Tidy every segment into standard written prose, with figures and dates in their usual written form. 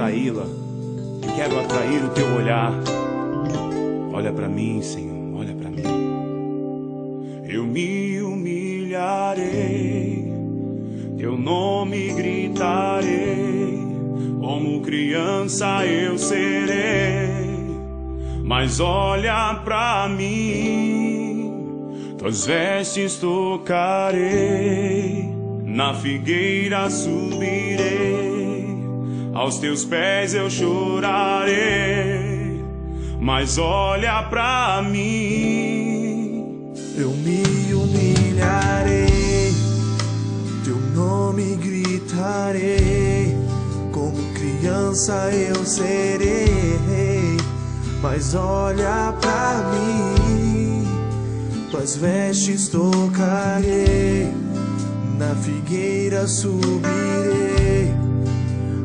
atraí-la, eu quero atrair o teu olhar. Olha pra mim, Senhor, olha pra mim. Eu me humilharei, teu nome gritarei, como criança eu serei. Mas olha pra mim, tuas vestes tocarei, na figueira subirei, aos teus pés eu chorarei. Mas olha pra mim, eu me humilharei, teu nome gritarei, como criança eu serei. Mas olha pra mim, tuas vestes tocarei, na figueira subirei,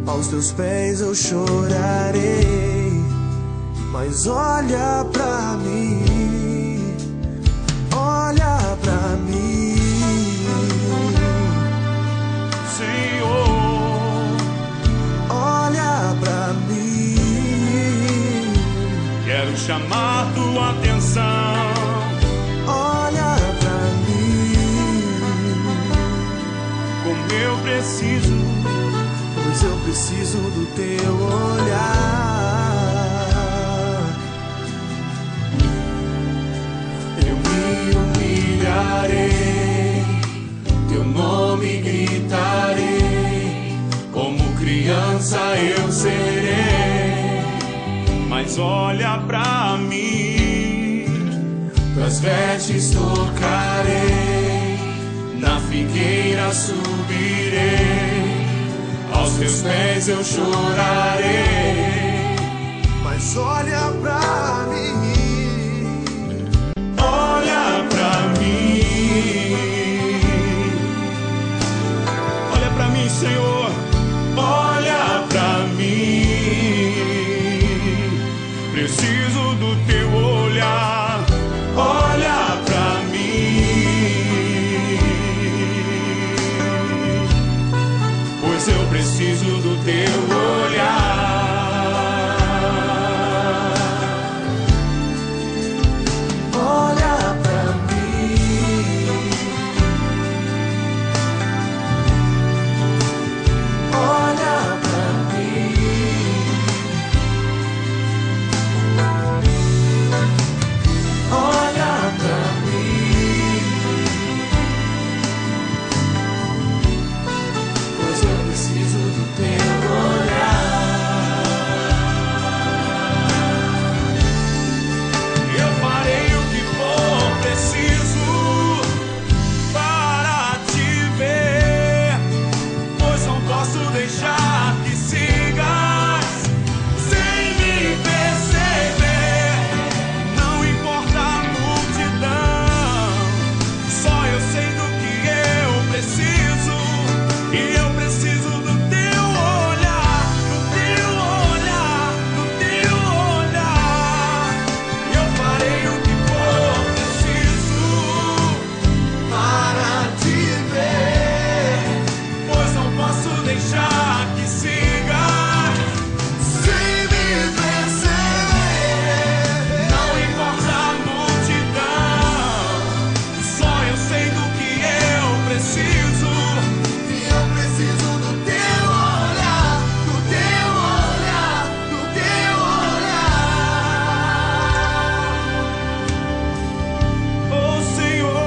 aos teus pés eu chorarei. Mas olha pra mim, olha pra mim, Senhor, olha pra mim. quero chamar tua atenção. Olha pra mim, Como eu preciso, pois eu preciso do teu olhar. eu me humilharei, teu nome gritarei, como criança eu serei. Mas olha pra mim, tuas vestes tocarei, na figueira subirei, aos teus pés eu chorarei. Mas olha pra mim, Olha pra mim, olha pra mim, Senhor, olha pra mim. Preciso do teu olhar, olha pra mim, pois eu preciso do teu olhar. olha pra mim, olha pra mim, olha pra mim, pois eu preciso do teu olhar. Eu farei o que for preciso para te ver, pois não posso deixar que sigas sem me perceber. Não importa a multidão, só eu sei do que eu preciso, e eu preciso do teu olhar, do teu olhar, do teu olhar. Eu farei o que for preciso para te ver, pois não posso deixar que siga sem me perceber. Não importa a multidão, só eu sei do que eu preciso, E eu preciso do teu olhar, do teu olhar, do teu olhar. oh Senhor.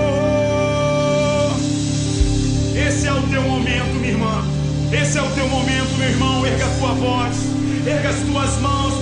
Esse é o teu momento, minha irmã. Esse é o teu momento, meu irmão. Erga a tua voz, erga as tuas mãos.